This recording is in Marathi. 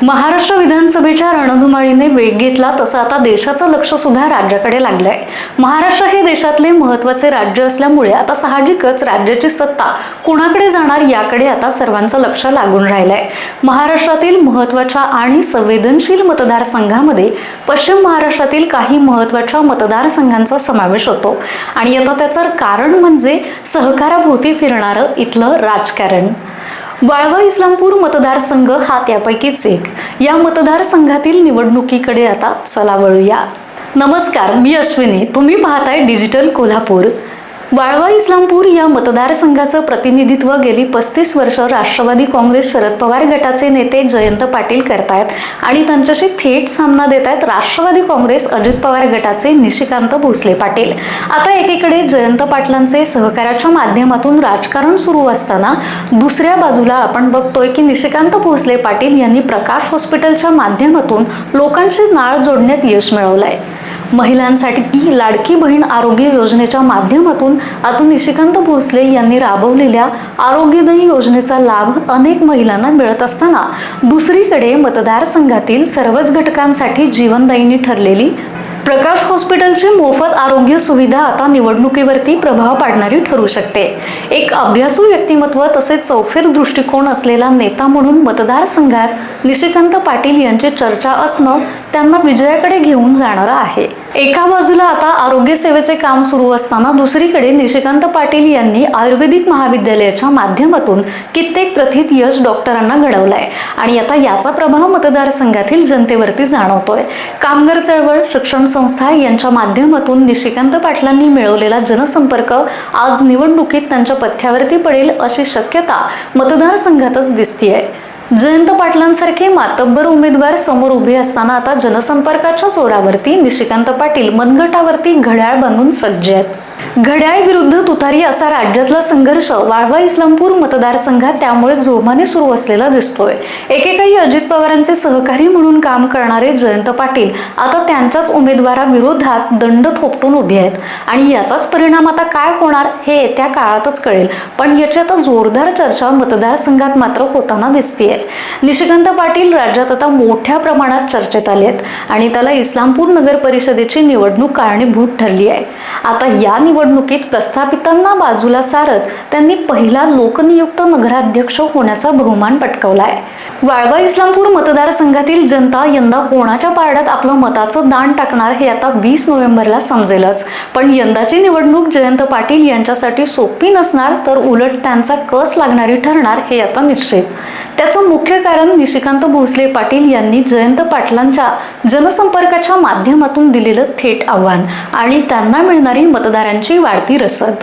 महाराष्ट्र विधानसभेच्या रणधुमाळीने वेग घेतला तसं आता देशाचं लक्ष सुद्धा राज्याकडे लागलंय। महाराष्ट्र हे देशातले महत्त्वाचे राज्य असल्यामुळे आता साहजिकच राज्याची सत्ता कुणाकडे जाणार याकडे आता सर्वांचं लक्ष लागून राहिलंय। महाराष्ट्रातील महत्त्वाच्या आणि संवेदनशील मतदारसंघामध्ये पश्चिम महाराष्ट्रातील काही महत्त्वाच्या मतदारसंघांचा समावेश होतो आणि आता त्याचं कारण म्हणजे सहकाराभोवती फिरणारं इथलं राजकारण। वाळवा इस्लामपूर मतदारसंघ हा त्यापैकीच एक। या मतदारसंघातील निवडणुकीकडे आता चला वळूया। नमस्कार, मी अश्विनी, तुम्ही पाहताय डिजिटल कोल्हापूर। वाळवा इस्लामपूर या मतदारसंघाचं प्रतिनिधित्व गेली 35 वर्ष राष्ट्रवादी काँग्रेस शरद पवार गटाचे नेते जयंत पाटील करतायत आणि त्यांच्याशी थेट सामना देत आहेत राष्ट्रवादी काँग्रेस अजित पवार गटाचे निशिकांत भोसले पाटील। आता एकीकडे जयंत पाटलांचे सहकार्याच्या माध्यमातून राजकारण सुरू असताना दुसऱ्या बाजूला आपण बघतोय की निशिकांत भोसले पाटील यांनी प्रकाश हॉस्पिटलच्या माध्यमातून लोकांची नाळ जोडण्यात यश मिळवलंय। महिलांसाठी लाडकी बहीण आरोग्य योजनेच्या माध्यमातून आता निशिकांत भोसले यांनी राबवलेल्या आरोग्यदायी योजनेचा लाभ अनेक महिलांना मिळत असताना दुसरीकडे मतदारसंघातील सर्वच घटकांसाठी जीवनदायिनी ठरलेली प्रकाश हॉस्पिटलची मोफत आरोग्य सुविधा आता निवडणुकीवरती प्रभाव पाडणारी ठरू शकते। एक अभ्यासू व्यक्तिमत्व तसेच चौफेर दृष्टिकोन असलेला नेता म्हणून मतदारसंघात निशिकांत पाटील यांची चर्चा असणं त्यांना विजयाकडे घेऊन जाणार आहे। एका बाजूला आता आरोग्य सेवेचे काम सुरू असताना दुसरीकडे निशिकांत पाटील यांनी आयुर्वेदिक महाविद्यालयाच्या माध्यमातून कित्येक प्रथित यश डॉक्टरांना घडवलाय आणि आता याचा प्रभाव मतदारसंघातील जनतेवरती जाणवतोय। कामगार चळवळ, शिक्षण संस्था यांच्या माध्यमातून निशिकांत पाटलांनी मिळवलेला जनसंपर्क आज निवडणुकीत त्यांच्या पथ्यावरती पडेल अशी शक्यता मतदारसंघातच दिसतेय। जयंत पाटलांसारखे मातब्बर उमेदवार समोर उभे असताना आता जनसंपर्काच्या जोरावरती निशिकांत पाटील मनगटावरती घड्याळ बांधून सज्ज आहेत। घड्याळ विरुद्ध तुतारी असा राज्यातला संघर्ष वाळवा इस्लामपूर मतदारसंघात त्यामुळे जोमाने सुरू असलेला दिसतोय। एकेकाळी अजित पवारांचे सहकारी म्हणून काम करणारे जयंत पाटील आता त्यांच्याच उमेदवाराविरोधात दंड थोपटून उभे आहेत आणि याचाच परिणाम आता काय होणार हे येत्या काळातच कळेल, पण याची आता जोरदार चर्चा मतदारसंघात मात्र होताना दिसतेय। निशिकांत पाटील राज्यात आता मोठ्या प्रमाणात चर्चेत आले आहेत आणि त्याला इस्लामपूर नगर परिषदेची निवडणूक कारणीभूत ठरली आहे। आता या निवडणुकीत प्रस्थापितांना बाजूला सारत त्यांनी पहिला लोकनियुक्त नगराध्यक्ष होण्याचा बहुमान पटकावलाय। वाळवा इस्लामपूर मतदारसंघातील जनता यंदा कोणाच्या पारड्यात आपलं मताचं दान टाकणार हे आता 20 नोव्हेंबरला समजेलच, पण यंदाची निवडणूक जयंत पाटील यांच्यासाठी सोपी नसणार तर उलट त्यांचा कस लागणारी ठरणार हे आता निश्चित। त्याचं मुख्य कारण निशिकांत भोसले पाटील यांनी जयंत पाटलांच्या जनसंपर्काच्या माध्यमातून दिलेलं थेट आव्हान आणि त्यांना मिळणारी मतदारांची वाढती रसद।